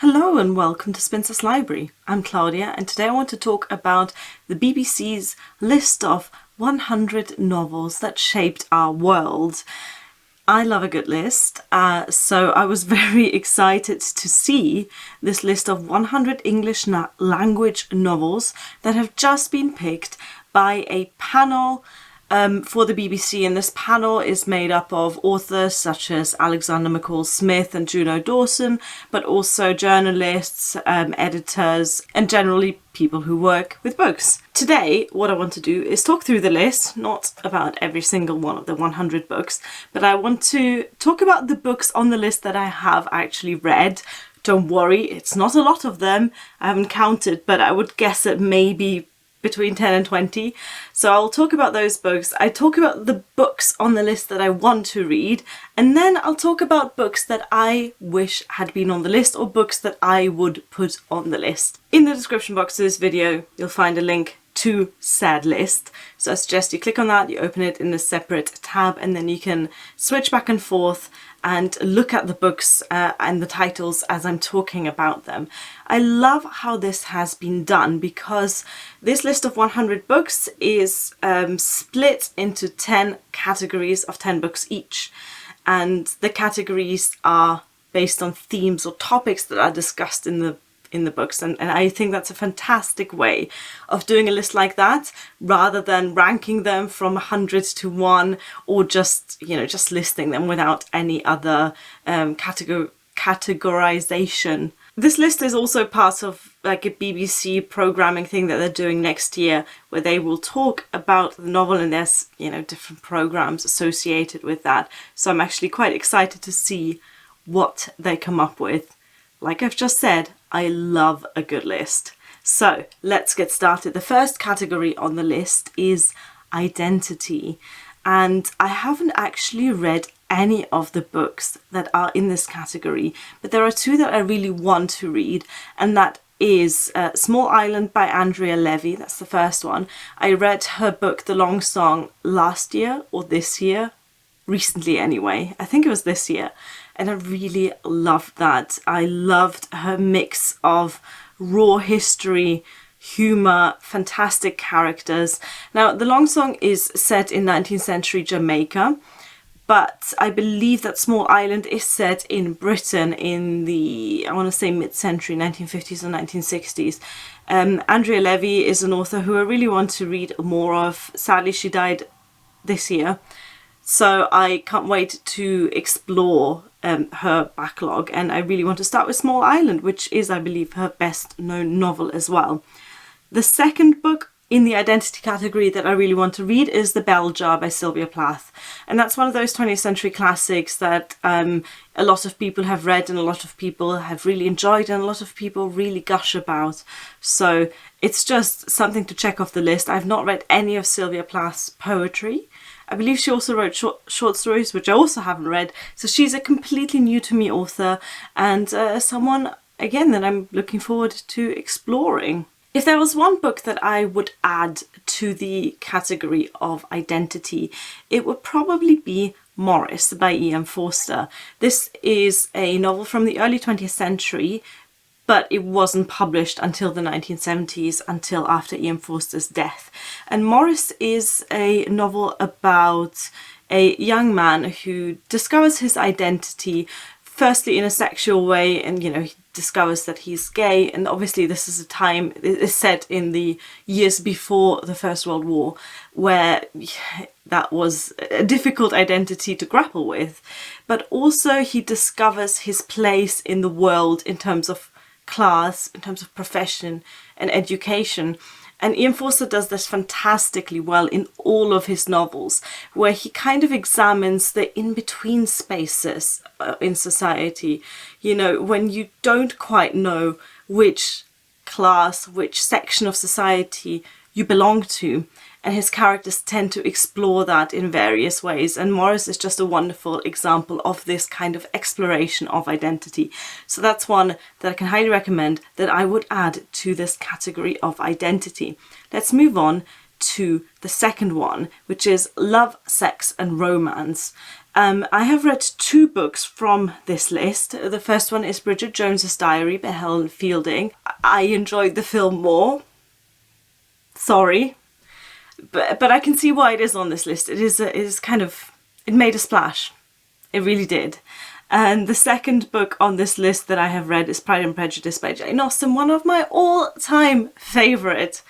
Hello and welcome to Spinster's Library. I'm Claudia and today I want to talk about the BBC's list of 100 novels that shaped our world. I love a good list, so I was very excited to see this list of 100 English language novels that have just been picked by a panel for the BBC, and this panel is made up of authors such as Alexander McCall Smith and Juno Dawson, but also journalists, editors, and generally people who work with books. Today, what I want to do is talk through the list, not about every single one of the 100 books, but I want to talk about the books on the list that I have actually read. Don't worry, it's not a lot of them. I haven't counted, but I would guess it maybe between 10 and 20. So I'll talk about those books. I talk about the books on the list that I want to read, and then I'll talk about books that I wish had been on the list or books that I would put on the list. In the description box of this video, you'll find a link to said list. So I suggest you click on that, you open it in a separate tab, and then you can switch back and forth and look at the books and the titles as I'm talking about them. I love how this has been done because this list of 100 books is split into 10 categories of 10 books each. And the categories are based on themes or topics that are discussed in the books, and I think that's a fantastic way of doing a list like that, rather than ranking them from 100 to 1 or just listing them without any other categorization. This list is also part of like a BBC programming thing that they're doing next year, where they will talk about the novel, and there's different programs associated with that. So I'm actually quite excited to see what they come up with. Like I've just said, I love a good list. So let's get started. The first category on the list is identity. And I haven't actually read any of the books that are in this category, but there are two that I really want to read, and that is Small Island by Andrea Levy. That's the first one. I read her book, The Long Song, last year or this year. Recently anyway. I think it was this year. And I really loved that. I loved her mix of raw history, humour, fantastic characters. Now, The Long Song is set in 19th century Jamaica, but I believe that Small Island is set in Britain in the, I want to say mid-century, 1950s or 1960s. Andrea Levy is an author who I really want to read more of. Sadly, she died this year. So I can't wait to explore her backlog, and I really want to start with Small Island, which is, I believe, her best known novel as well. The second book in the identity category that I really want to read is The Bell Jar by Sylvia Plath, and that's one of those 20th century classics that a lot of people have read and a lot of people have really enjoyed and a lot of people really gush about. So it's just something to check off the list. I've not read any of Sylvia Plath's poetry. I believe she also wrote short stories, which I also haven't read. So she's a completely new to me author, and someone, again, that I'm looking forward to exploring. If there was one book that I would add to the category of identity, it would probably be Maurice by E.M. Forster. This is a novel from the early 20th century, but it wasn't published until the 1970s, until after E.M. Forster's death. And Maurice is a novel about a young man who discovers his identity, firstly in a sexual way, and he discovers that he's gay. And obviously this is a time, it's set in the years before the First World War, where that was a difficult identity to grapple with. But also he discovers his place in the world in terms of class, in terms of profession and education. And Ian Forster does this fantastically well in all of his novels, where he kind of examines the in-between spaces in society. When you don't quite know which class, which section of society you belong to. And his characters tend to explore that in various ways. And Maurice is just a wonderful example of this kind of exploration of identity. So that's one that I can highly recommend that I would add to this category of identity. Let's move on to the second one, which is Love, Sex and Romance. I have read 2 books from this list. The first one is Bridget Jones's Diary by Helen Fielding. I enjoyed the film more. Sorry. But I can see why it is on this list. It made a splash. It really did. And the second book on this list that I have read is Pride and Prejudice by Jane Austen, one of my all-time favourite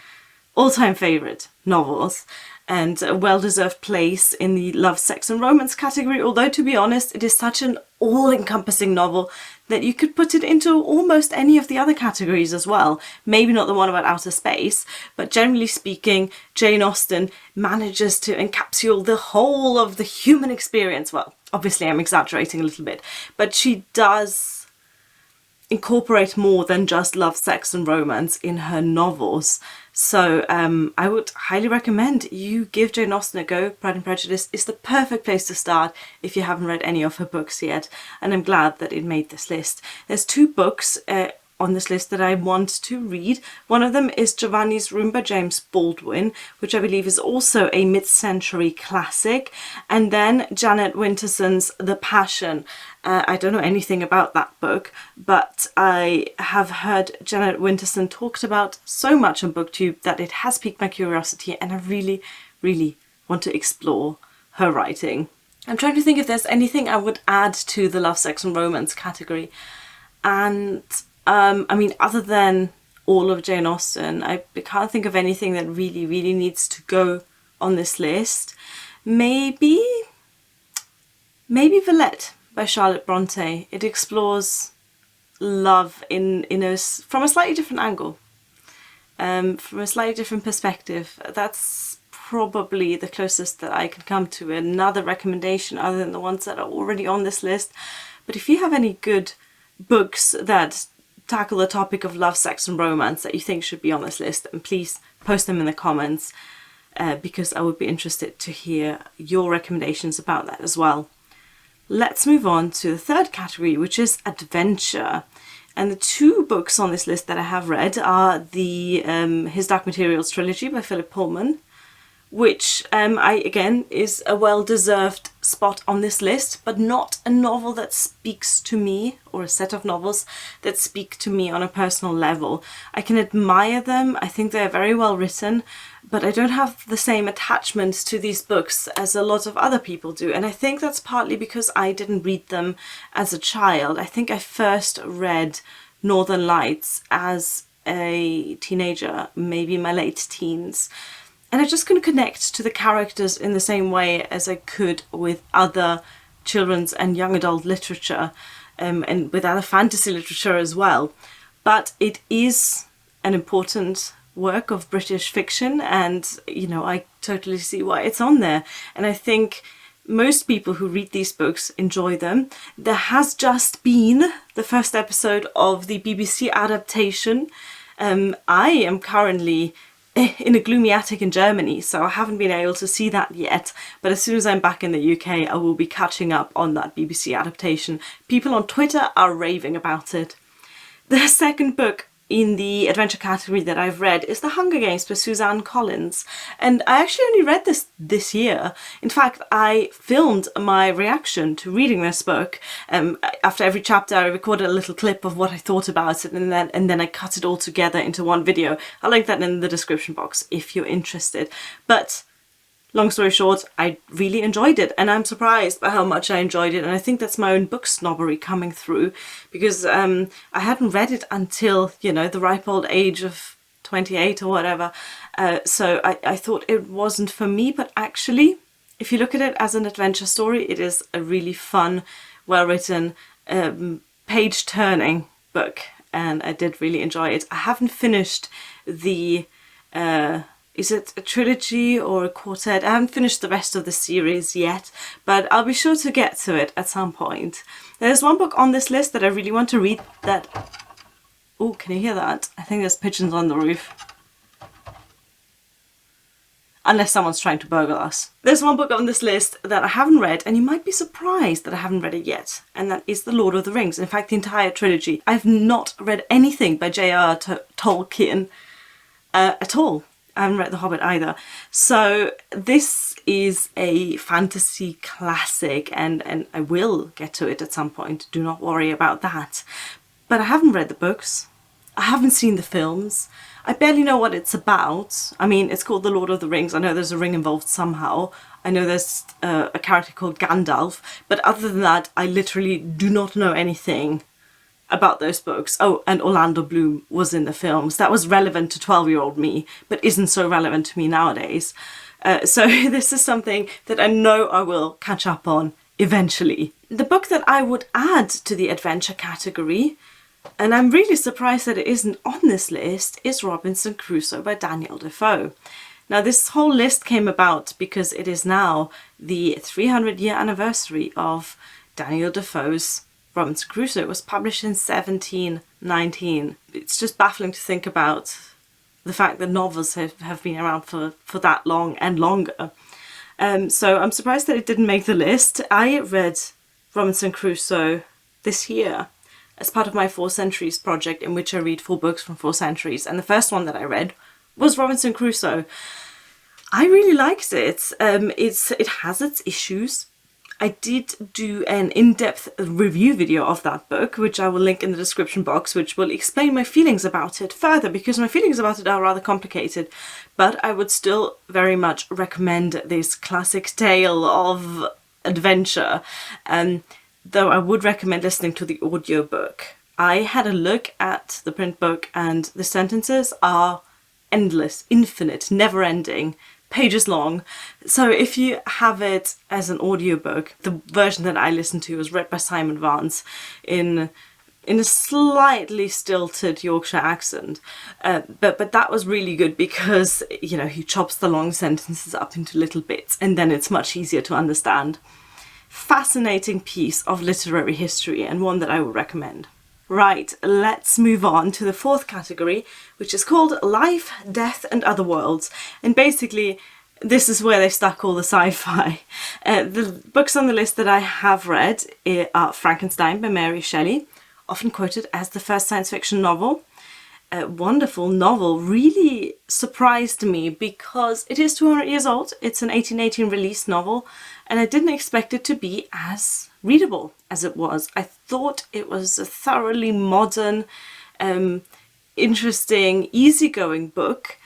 novels, and a well-deserved place in the love, sex and romance category, although to be honest, it is such an all-encompassing novel that you could put it into almost any of the other categories as well. Maybe not the one about outer space, but generally speaking, Jane Austen manages to encapsulate the whole of the human experience. Well, obviously I'm exaggerating a little bit, but she does incorporate more than just love, sex and romance in her novels. So I would highly recommend you give Jane Austen a go. Pride and Prejudice is the perfect place to start if you haven't read any of her books yet, and I'm glad that it made this list. There's 2 books on this list that I want to read. One of them is Giovanni's Room by James Baldwin, which I believe is also a mid-century classic, and then Jeanette Winterson's The Passion. I don't know anything about that book, but I have heard Jeanette Winterson talked about so much on BookTube that it has piqued my curiosity, and I really, really want to explore her writing. I'm trying to think if there's anything I would add to the love, sex and romance category. And I mean, other than all of Jane Austen, I can't think of anything that really, really needs to go on this list. Maybe Villette by Charlotte Bronte. It explores love from a slightly different angle, from a slightly different perspective. That's probably the closest that I can come to another recommendation other than the ones that are already on this list. But if you have any good books that tackle the topic of love, sex and romance that you think should be on this list, and please post them in the comments, because I would be interested to hear your recommendations about that as well. Let's move on to the third category, which is adventure. And the 2 books on this list that I have read are the His Dark Materials trilogy by Philip Pullman, which again is a well-deserved spot on this list, but not a novel that speaks to me, or a set of novels that speak to me on a personal level. I can admire them, I think they're very well written, but I don't have the same attachment to these books as a lot of other people do. And I think that's partly because I didn't read them as a child. I think I first read Northern Lights as a teenager, maybe my late teens. And I just couldn't connect to the characters in the same way as I could with other children's and young adult literature, and with other fantasy literature as well. But it is an important work of British fiction, and I totally see why it's on there. And I think most people who read these books enjoy them. There has just been the first episode of the BBC adaptation. I am currently in a gloomy attic in Germany, so I haven't been able to see that yet, but as soon as I'm back in the UK I will be catching up on that BBC adaptation. People on Twitter are raving about it. The second book in the adventure category that I've read is The Hunger Games by Suzanne Collins, and I actually only read this year. In fact, I filmed my reaction to reading this book. After every chapter I recorded a little clip of what I thought about it, and then I cut it all together into one video. I'll link that in the description box if you're interested. But long story short, I really enjoyed it, and I'm surprised by how much I enjoyed it, and I think that's my own book snobbery coming through, because I hadn't read it until, the ripe old age of 28 or whatever, so I thought it wasn't for me. But actually, if you look at it as an adventure story, it is a really fun, well-written, page-turning book, and I did really enjoy it. I haven't finished the is it a trilogy or a quartet? I haven't finished the rest of the series yet, but I'll be sure to get to it at some point. There's one book on this list that I really want to read that... Oh, can you hear that? I think there's pigeons on the roof. Unless someone's trying to burgle us. There's one book on this list that I haven't read, and you might be surprised that I haven't read it yet, and that is The Lord of the Rings. In fact, the entire trilogy. I've not read anything by J.R.R. Tolkien at all. I haven't read The Hobbit either. So this is a fantasy classic, and I will get to it at some point. Do not worry about that. But I haven't read the books. I haven't seen the films. I barely know what it's about. I mean, it's called The Lord of the Rings. I know there's a ring involved somehow. I know there's a character called Gandalf. But other than that, I literally do not know anything about those books. Oh, and Orlando Bloom was in the films. That was relevant to 12-year-old me, but isn't so relevant to me nowadays. So this is something that I know I will catch up on eventually. The book that I would add to the adventure category, and I'm really surprised that it isn't on this list, is Robinson Crusoe by Daniel Defoe. Now, this whole list came about because it is now the 300-year anniversary of Daniel Defoe's Robinson Crusoe. It was published in 1719. It's just baffling to think about the fact that novels have been around for that long and longer. So I'm surprised that it didn't make the list. I read Robinson Crusoe this year as part of my 4 Centuries project, in which I read 4 books from 4 centuries. And the first one that I read was Robinson Crusoe. I really liked it. It has its issues. I did do an in-depth review video of that book, which I will link in the description box, which will explain my feelings about it further, because my feelings about it are rather complicated. But I would still very much recommend this classic tale of adventure, though I would recommend listening to the audiobook. I had a look at the print book, and the sentences are endless, infinite, never-ending, pages long. So if you have it as an audiobook, the version that I listened to was read by Simon Vance in a slightly stilted Yorkshire accent. But that was really good because, you know, he chops the long sentences up into little bits, and then it's much easier to understand. Fascinating piece of literary history, and one that I would recommend. Right, let's move on to the 4th category, which is called Life, Death and Other Worlds. And basically, this is where they stuck all the sci-fi. The books on the list that I have read are Frankenstein by Mary Shelley, often quoted as the first science fiction novel. A wonderful novel, really surprised me because it is 200 years old. It's an 1818 release novel, and I didn't expect it to be as readable as it was. I thought it was a thoroughly modern, interesting, easygoing book.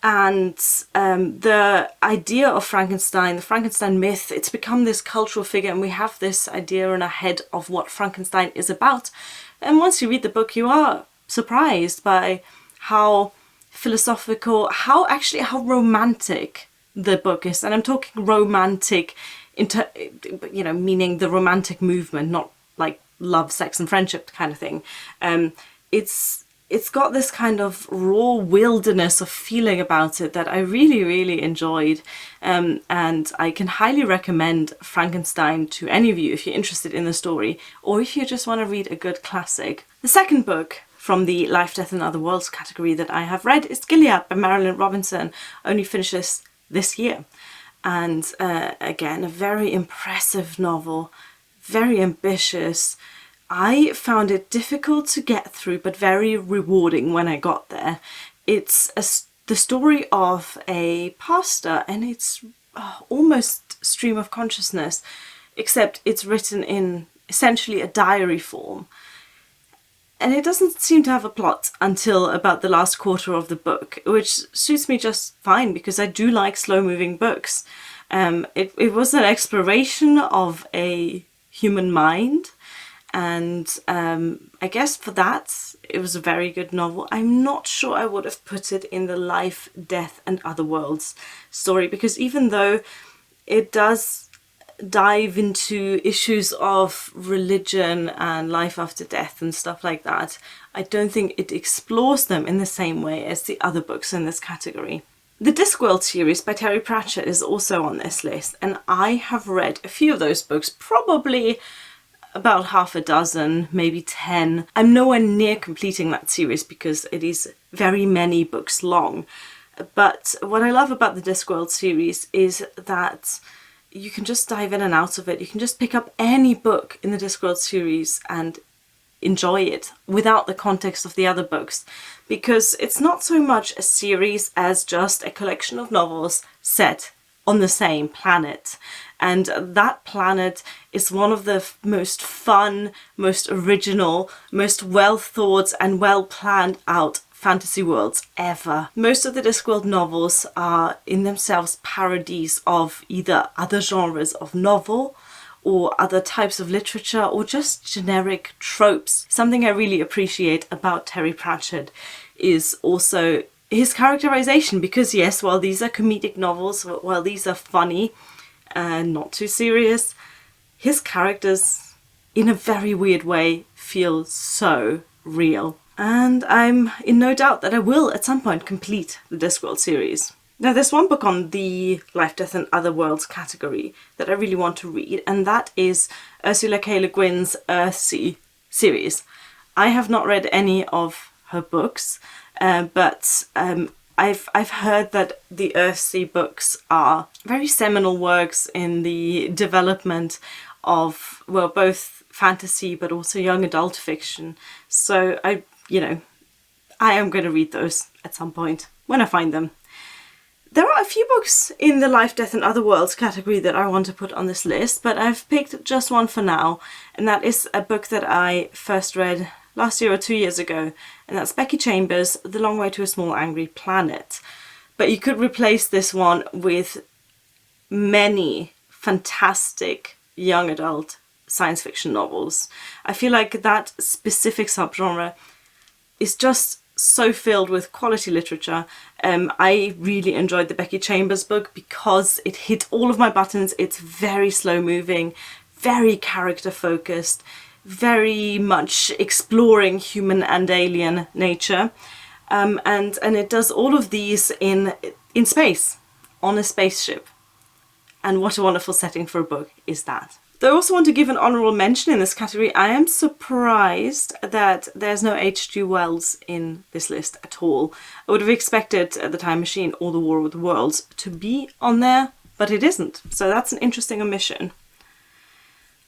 And the idea of Frankenstein, the Frankenstein myth, it's become this cultural figure, and we have this idea in our head of what Frankenstein is about. And once you read the book, you are surprised by how philosophical, how romantic the book is. And I'm talking romantic, meaning the romantic movement, not like love, sex and friendship kind of thing. It's got this kind of raw wilderness of feeling about it that I really, really enjoyed. And I can highly recommend Frankenstein to any of you if you're interested in the story, or if you just want to read a good classic. The second book from the Life, Death and Other Worlds category that I have read is Gilead by Marilynne Robinson, only finishes this year. And again, a very impressive novel, very ambitious. I found it difficult to get through, but very rewarding when I got there. It's the story of a pastor, and it's almost stream of consciousness, except it's written in essentially a diary form. And it doesn't seem to have a plot until about the last quarter of the book, which suits me just fine because I do like slow-moving books. It was an exploration of a human mind, and I guess for that it was a very good novel. I'm not sure I would have put it in the Life, Death and Other Worlds story, because even though it does dive into issues of religion and life after death and stuff like that, I don't think it explores them in the same way as the other books in this category. The Discworld series by Terry Pratchett is also on this list, and I have read a few of those books, probably about half a dozen, maybe 10. I'm nowhere near completing that series because it is very many books long. But what I love about the Discworld series is that you can just dive in and out of it. You can just pick up any book in the Discworld series and enjoy it without the context of the other books, because it's not so much a series as just a collection of novels set on the same planet. And that planet is one of the most fun, most original, most well thought and well planned out fantasy worlds ever. Most of the Discworld novels are in themselves parodies of either other genres of novel or other types of literature, or just generic tropes. Something I really appreciate about Terry Pratchett is also his characterization, because yes, while these are comedic novels, while these are funny and not too serious, his characters, in a very weird way, feel so real. And I'm in no doubt that I will at some point complete the Discworld series. Now, there's one book on the Life, Death and Other Worlds category that I really want to read, and that is Ursula K. Le Guin's Earthsea series. I have not read any of her books, but I've heard that the Earthsea books are very seminal works in the development of, well, both fantasy but also young adult fiction. So I am going to read those at some point when I find them. There are a few books in the Life, Death and Other Worlds category that I want to put on this list, but I've picked just one for now, and that is a book that I first read last year or 2 years ago, and that's Becky Chambers' The Long Way to a Small Angry Planet. But you could replace this one with many fantastic young adult science fiction novels. I feel like that specific subgenre is just so filled with quality literature. I really enjoyed the Becky Chambers book because it hit all of my buttons. It's very slow moving, very character focused, very much exploring human and alien nature, and it does all of these in space, on a spaceship. And what a wonderful setting for a book is that. Though I also want to give an honourable mention in this category. I am surprised that there's no H.G. Wells in this list at all. I would have expected The Time Machine or The War of the Worlds to be on there, but it isn't. So that's an interesting omission.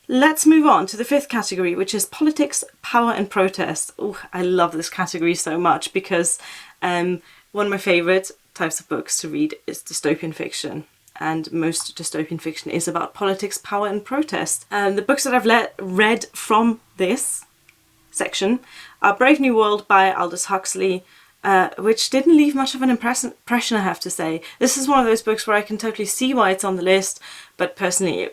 Let's move on to the fifth category, which is Politics, Power and Protest. Oh, I love this category so much because one of my favourite types of books to read is dystopian fiction. And most dystopian fiction is about politics, power and protest. The books that I've read from this section are Brave New World by Aldous Huxley, which didn't leave much of an impression, I have to say. This is one of those books where I can totally see why it's on the list, but personally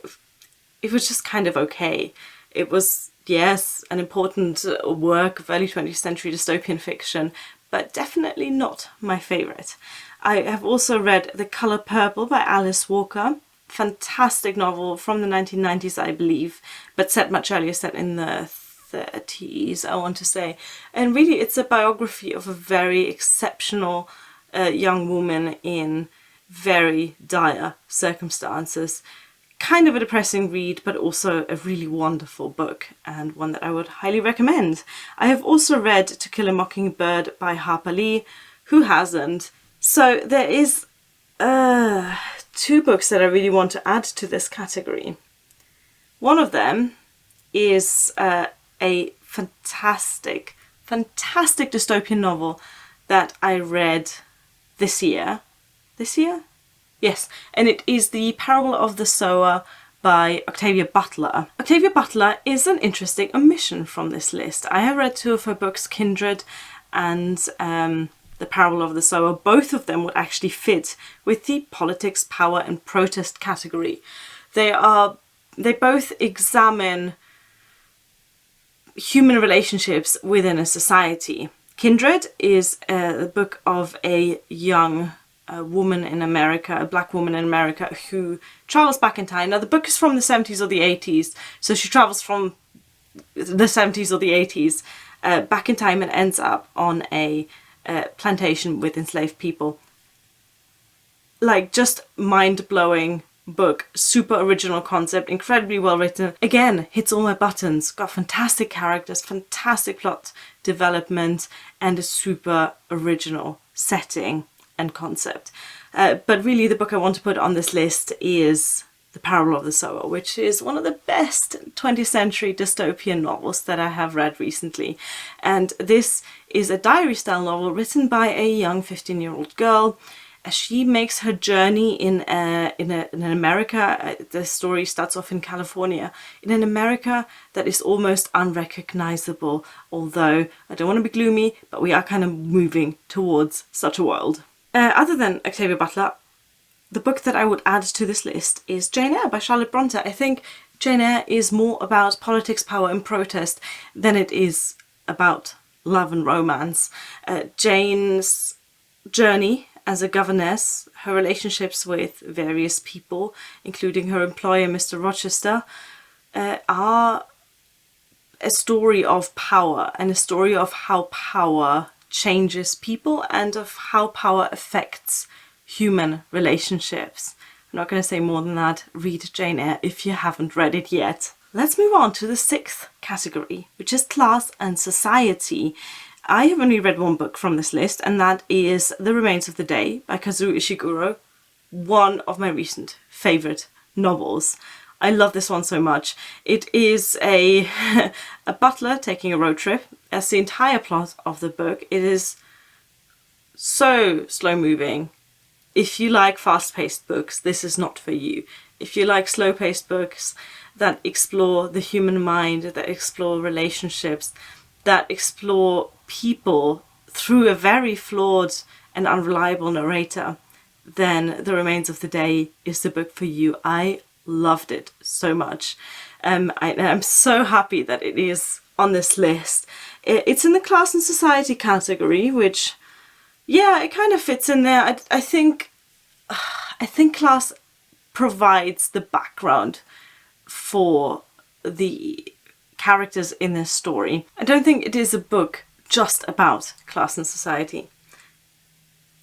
it was just kind of okay. It was, yes, an important work of early 20th century dystopian fiction, but definitely not my favourite. I have also read The Colour Purple by Alice Walker. Fantastic novel from the 1990s, I believe, but set much earlier, set in the 30s, I want to say. And really, it's a biography of a very exceptional young woman in very dire circumstances. Kind of a depressing read, but also a really wonderful book, and one that I would highly recommend. I have also read To Kill a Mockingbird by Harper Lee. Who hasn't? So there is two books that I really want to add to this category. One of them is a fantastic dystopian novel that I read this year. This year? Yes, and it is The Parable of the Sower by Octavia Butler. Octavia Butler is an interesting omission from this list. I have read two of her books, Kindred and The Parable of the Sower. Both of them would actually fit with the politics, power and protest category. They both examine human relationships within a society. Kindred is a book of a young woman in America, a black woman in America, who travels back in time. Now the book is from the 70s or the 80s, so she travels from the 70s or the 80s back in time and ends up on a plantation with enslaved people. Like, just mind-blowing book, super original concept, incredibly well written. Again, hits all my buttons, got fantastic characters, fantastic plot development, and a super original setting and concept. But really the book I want to put on this list is The Parable of the Sower, which is one of the best 20th century dystopian novels that I have read recently. And this is a diary-style novel written by a young 15-year-old girl as she makes her journey in America. The story starts off in California, in an America that is almost unrecognizable, although I don't want to be gloomy, but we are kind of moving towards such a world. Other than Octavia Butler, the book that I would add to this list is Jane Eyre by Charlotte Bronte. I think Jane Eyre is more about politics, power and protest than it is about love and romance. Jane's journey as a governess, her relationships with various people, including her employer, Mr. Rochester, are a story of power and a story of how power changes people and of how power affects human relationships. I'm not going to say more than that. Read Jane Eyre if you haven't read it yet. Let's move on to the 6th category, which is class and society. I have only read one book from this list, and that is The Remains of the Day by Kazuo Ishiguro, one of my recent favourite novels. I love this one so much. It is a butler taking a road trip. As the entire plot of the book, it is so slow moving. If you like fast-paced books, this is not for you. If you like slow-paced books that explore the human mind, that explore relationships, that explore people through a very flawed and unreliable narrator, then The Remains of the Day is the book for you. I loved it so much. I'm so happy that it is on this list. It's in the class and society category, which, yeah, it kind of fits in there. I think class provides the background for the characters in this story. I don't think it is a book just about class and society.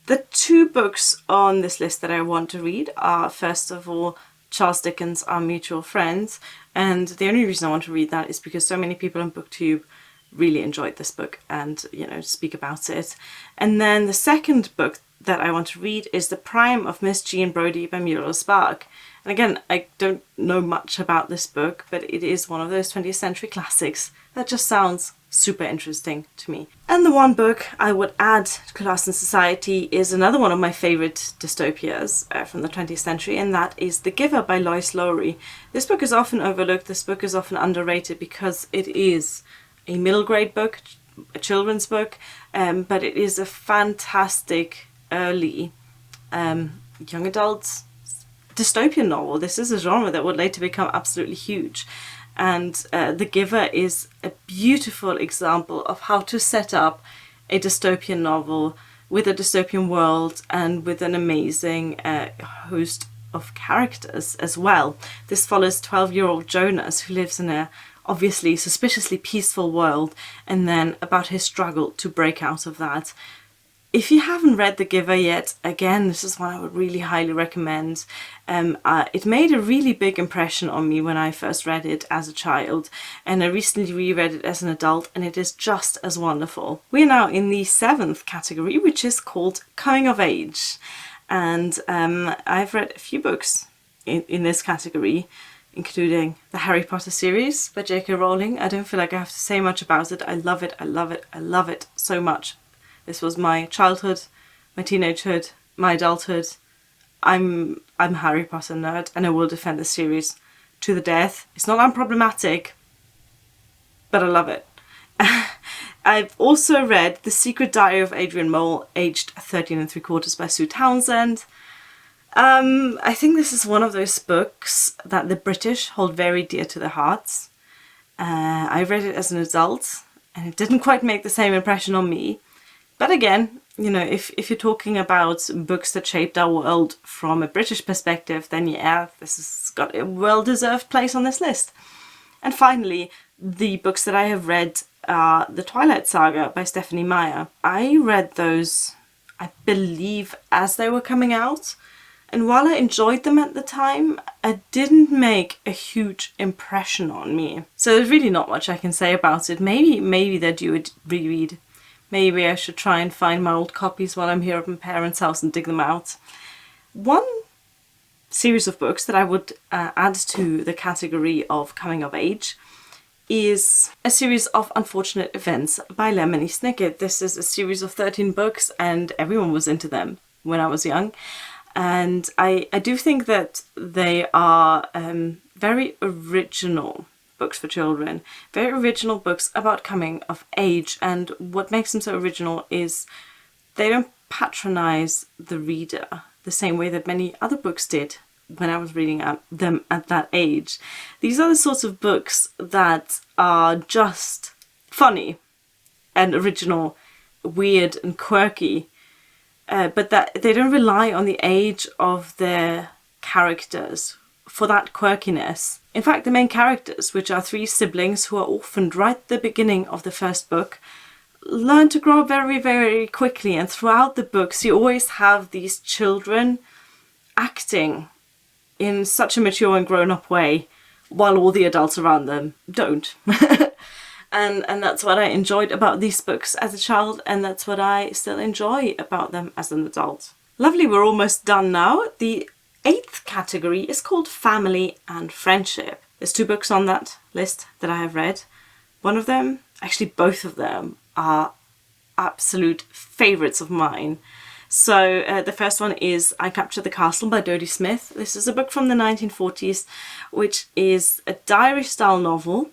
The 2 books on this list that I want to read are, first of all, Charles Dickens' Our Mutual Friends, and the only reason I want to read that is because so many people on BookTube really enjoyed this book and, speak about it. And then the second book that I want to read is The Prime of Miss Jean Brodie by Muriel Spark. And again, I don't know much about this book, but it is one of those 20th century classics that just sounds super interesting to me. And the one book I would add to Class and Society is another one of my favourite dystopias from the 20th century, and that is The Giver by Lois Lowry. This book is often overlooked, this book is often underrated because it is a middle grade book, a children's book, but it is a fantastic early young adult dystopian novel. This is a genre that would later become absolutely huge. And The Giver is a beautiful example of how to set up a dystopian novel with a dystopian world and with an amazing host of characters as well. This follows 12-year-old Jonas, who lives in a obviously suspiciously peaceful world, and then about his struggle to break out of that. If you haven't read The Giver yet, again, this is one I would really highly recommend. It made a really big impression on me when I first read it as a child, and I recently reread it as an adult, and it is just as wonderful. We are now in the 7th category, which is called Coming of Age. And I've read a few books in this category, including the Harry Potter series by J.K. Rowling. I don't feel like I have to say much about it. I love it, I love it, I love it so much. This was my childhood, my teenagehood, my adulthood. I'm a Harry Potter nerd, and I will defend the series to the death. It's not unproblematic, but I love it. I've also read The Secret Diary of Adrian Mole, aged 13 3/4 by Sue Townsend. I think this is one of those books that the British hold very dear to their hearts. I read it as an adult, and it didn't quite make the same impression on me. But again, if you're talking about books that shaped our world from a British perspective, then yeah, this has got a well-deserved place on this list. And finally, the books that I have read are The Twilight Saga by Stephanie Meyer. I read those, I believe, as they were coming out. And while I enjoyed them at the time, it didn't make a huge impression on me. So there's really not much I can say about it. Maybe they're due a reread. Maybe I should try and find my old copies while I'm here at my parents' house and dig them out. One series of books that I would add to the category of coming of age is a series of unfortunate events by Lemony Snicket. This is a series of 13 books and everyone was into them when I was young. And I do think that they are very original books for children, very original books about coming of age. And what makes them so original is they don't patronize the reader the same way that many other books did when I was reading them at that age. These are the sorts of books that are just funny and original, weird and quirky, but that they don't rely on the age of their characters for that quirkiness. In fact, the main characters, which are three siblings who are orphaned right at the beginning of the first book, learn to grow up very, very quickly, and throughout the books you always have these children acting in such a mature and grown-up way while all the adults around them don't. And that's what I enjoyed about these books as a child, and that's what I still enjoy about them as an adult. Lovely, we're almost done now. The 8th category is called Family and Friendship. There's 2 books on that list that I have read. One of them, actually both of them, are absolute favourites of mine. So the first one is I Captured the Castle by Dodie Smith. This is a book from the 1940s, which is a diary-style novel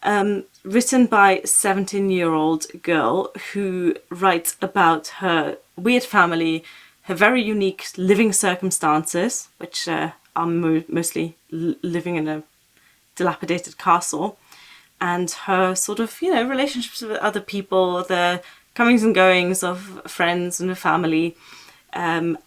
written by a 17-year-old girl who writes about her weird family, her very unique living circumstances, which are mostly living in a dilapidated castle, and her sort of, relationships with other people, the comings and goings of friends and a family, and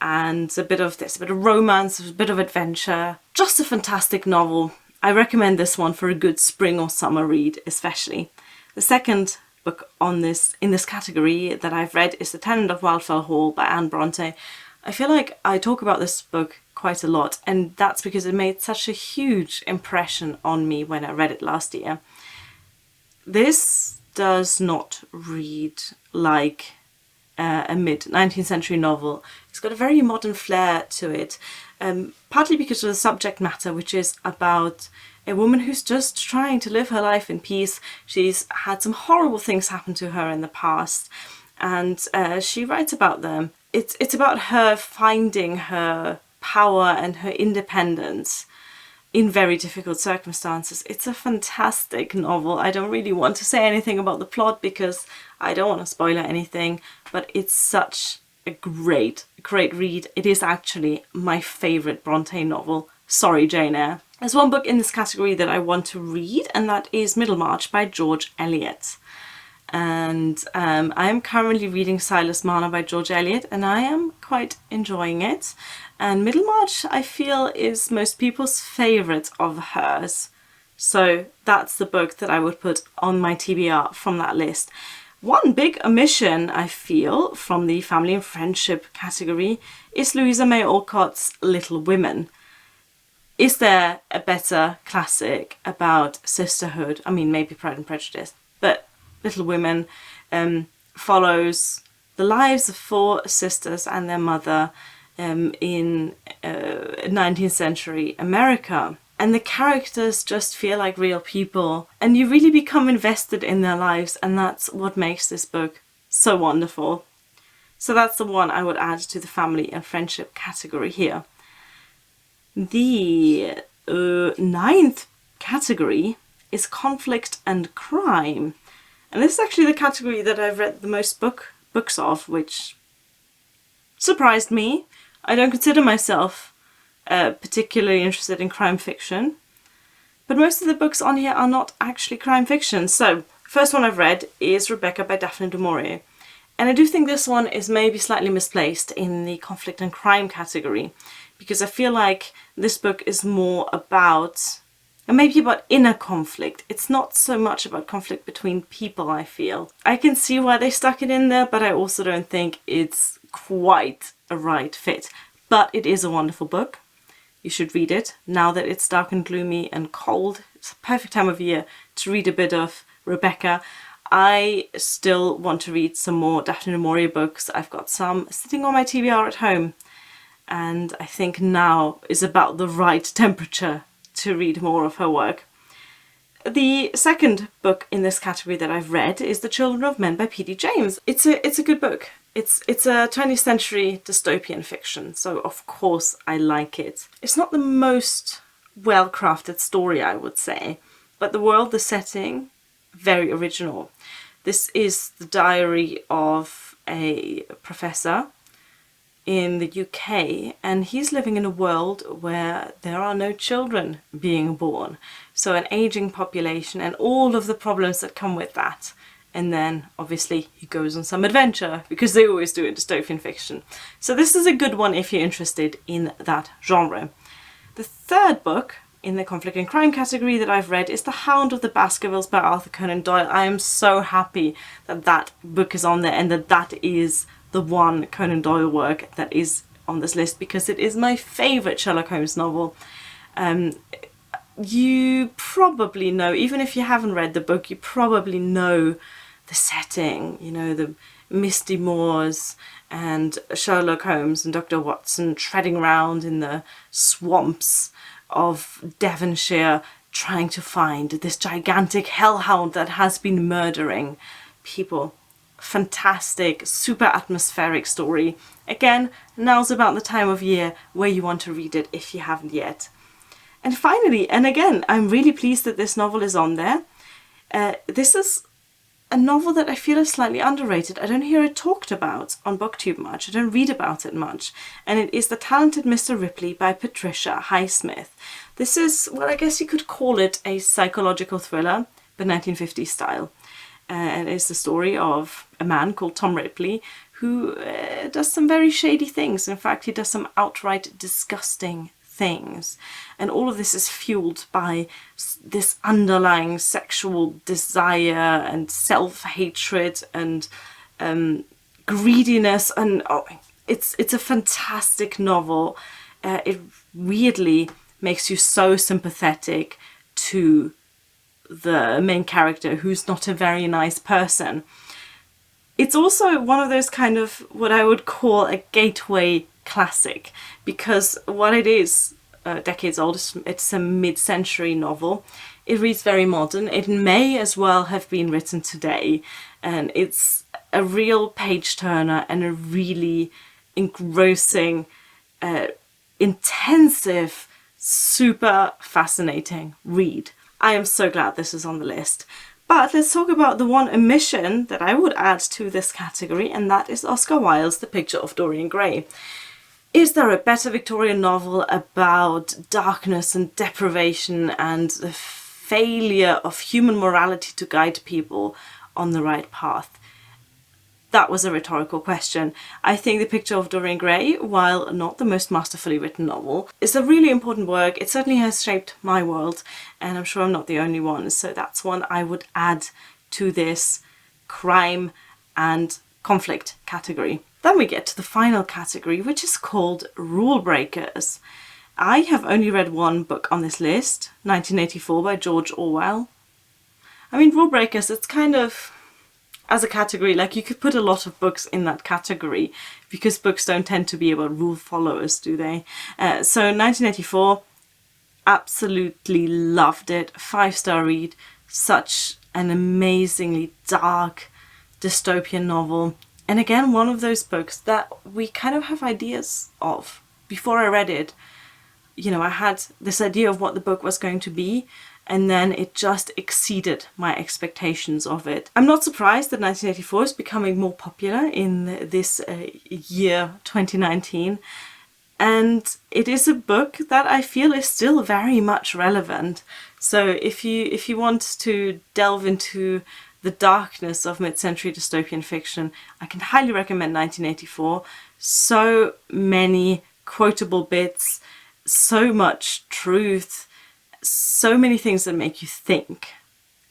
a bit of romance, a bit of adventure. Just a fantastic novel. I recommend this one for a good spring or summer read, especially. The second book in this category that I've read is The Tenant of Wildfell Hall by Anne Bronte. I feel like I talk about this book quite a lot, and that's because it made such a huge impression on me when I read it last year. This does not read like a mid-19th century novel. It's got a very modern flair to it, partly because of the subject matter, which is about a woman who's just trying to live her life in peace. She's had some horrible things happen to her in the past, and she writes about them. It's about her finding her power and her independence in very difficult circumstances. It's a fantastic novel. I don't really want to say anything about the plot because I don't want to spoil anything, but it's such a great read. It is actually my favourite Bronte novel. Sorry, Jane. There's one book in this category that I want to read, and that is Middlemarch by George Eliot. And I am currently reading Silas Marner by George Eliot, and I am quite enjoying it. And Middlemarch, I feel, is most people's favourite of hers. So that's the book that I would put on my TBR from that list. One big omission, I feel, from the Family and Friendship category is Louisa May Alcott's Little Women. Is there a better classic about sisterhood? I mean, maybe Pride and Prejudice, but Little Women follows the lives of 4 sisters and their mother in 19th century America. And the characters just feel like real people, and you really become invested in their lives, and that's what makes this book so wonderful. So that's the one I would add to the Family and Friendship category here. The 9th category is Conflict and Crime. And this is actually the category that I've read the most books of, which surprised me. I don't consider myself particularly interested in crime fiction, but most of the books on here are not actually crime fiction. So, first one I've read is Rebecca by Daphne du Maurier, and I do think this one is maybe slightly misplaced in the conflict and crime category, because I feel like this book is more about, and maybe about inner conflict. It's not so much about conflict between people, I feel. I can see why they stuck it in there, but I also don't think it's quite a right fit. But it is a wonderful book. You should read it now that it's dark and gloomy and cold. It's a perfect time of year to read a bit of Rebecca. I still want to read some more Daphne du Maurier books. I've got some sitting on my TBR at home. and I think now is about the right temperature to read more of her work. The second book in this category that I've read is The Children of Men by P.D. James. It's a good book. It's a 20th century dystopian fiction, so of course I like it. It's not the most well-crafted story, I would say, but the world, the setting, very original. This is the diary of a professor in the UK, and he's living in a world where there are no children being born. So an aging population and all of the problems that come with that. And then obviously he goes on some adventure, because they always do in dystopian fiction. So this is a good one if you're interested in that genre. The third book in the conflict and crime category that I've read is The Hound of the Baskervilles by Arthur Conan Doyle. I am so happy that that book is on there and that that is the one Conan Doyle work that is on this list, because it is my favourite Sherlock Holmes novel. You probably know, even if you haven't read the book, you probably know the setting, you know, the misty moors and Sherlock Holmes and Dr. Watson treading around in the swamps of Devonshire trying to find this gigantic hellhound that has been murdering people. Fantastic, super atmospheric story. Again, now's about the time of year where you want to read it if you haven't yet. And finally, and again, I'm really pleased that this novel is on there. This is a novel that I feel is slightly underrated. I don't hear it talked about on BookTube much. I don't read about it much. And it is The Talented Mr. Ripley by Patricia Highsmith. This is, well, I guess you could call it a psychological thriller, but 1950s style. And it's the story of a man called Tom Ripley who does some very shady things. In fact, he does some outright disgusting things. And all of this is fueled by this underlying sexual desire and self-hatred and greediness. And it's a fantastic novel. It weirdly makes you so sympathetic to the main character, who's not a very nice person. It's also one of those kind of what I would call a gateway classic, because what it is, decades old, it's a mid-century novel. It reads very modern. It may as well have been written today, and it's a real page-turner and a really engrossing, intensive, super fascinating read. I am so glad this is on the list. But let's talk about the one omission that I would add to this category, and that is Oscar Wilde's The Picture of Dorian Gray. Is there a better Victorian novel about darkness and deprivation and the failure of human morality to guide people on the right path? That was a rhetorical question. I think The Picture of Dorian Gray, while not the most masterfully written novel, is a really important work. It certainly has shaped my world, and I'm sure I'm not the only one. So that's one I would add to this crime and conflict category. Then we get to the final category, which is called Rule Breakers. I have only read one book on this list, 1984 by George Orwell. I mean, Rule Breakers, it's kind of, as a category, like you could put a lot of books in that category, because books don't tend to be about rule followers, do they? So 1984, absolutely loved it. 5-star read. Such an amazingly dark dystopian novel. And again, one of those books that we kind of have ideas of. Before I read it, you know, I had this idea of what the book was going to be, and then it just exceeded my expectations of it. I'm not surprised that 1984 is becoming more popular in this year 2019. And it is a book that I feel is still very much relevant. So if you want to delve into the darkness of mid-century dystopian fiction, I can highly recommend 1984. So many quotable bits, so much truth, so many things that make you think,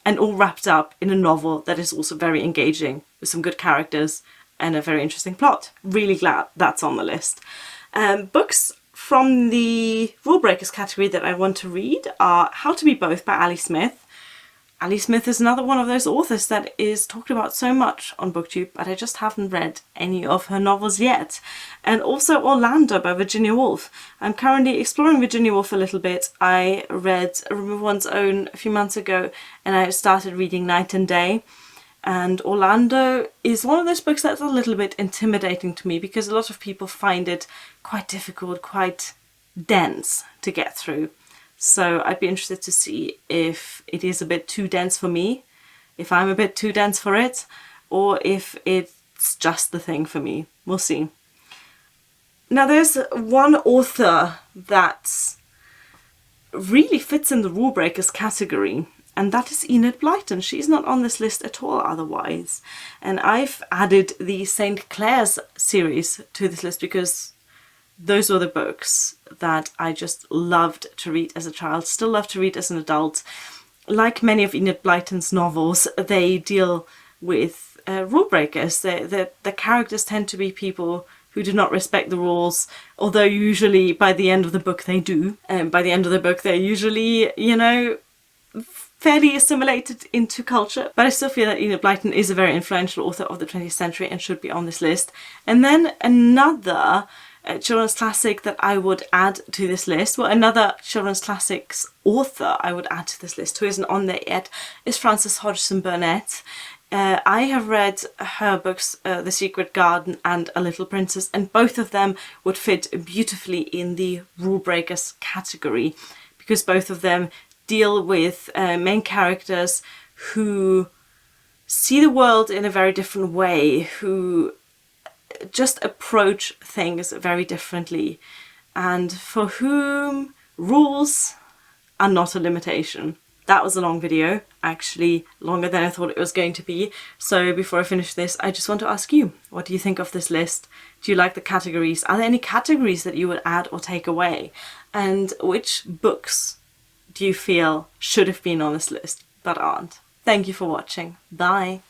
and all wrapped up in a novel that is also very engaging with some good characters and a very interesting plot. Really glad that's on the list. Books from the Rule Breakers category that I want to read are How to Be Both by Ali Smith. Ali Smith is another one of those authors that is talked about so much on BookTube, but I just haven't read any of her novels yet. And also Orlando by Virginia Woolf. I'm currently exploring Virginia Woolf a little bit. I read Remove One's Own a few months ago, and I started reading Night and Day. And Orlando is one of those books that's a little bit intimidating to me because a lot of people find it quite difficult, quite dense to get through. So I'd be interested to see if it is a bit too dense for me, if I'm a bit too dense for it, or if it's just the thing for me. We'll see. Now there's one author that really fits in the rule breakers category, and that is Enid Blyton. She's not on this list at all otherwise. And I've added the St. Clair's series to this list because those were the books that I just loved to read as a child, still love to read as an adult. Like many of Enid Blyton's novels, they deal with rule breakers. The characters tend to be people who do not respect the rules, although usually by the end of the book they do. And by the end of the book they're usually, you know, fairly assimilated into culture. But I still feel that Enid Blyton is a very influential author of the 20th century and should be on this list. And then another children's classic that I would add to this list, well, another children's classics author I would add to this list who isn't on there yet, is Frances Hodgson Burnett. I have read her books, The Secret Garden and A Little Princess, and both of them would fit beautifully in the rule breakers category because both of them deal with main characters who see the world in a very different way, who just approach things very differently, and for whom rules are not a limitation. That was a long video, actually longer than I thought it was going to be. So before I finish this, I just want to ask you, what do you think of this list? Do you like the categories? Are there any categories that you would add or take away? And which books do you feel should have been on this list but aren't? Thank you for watching. Bye.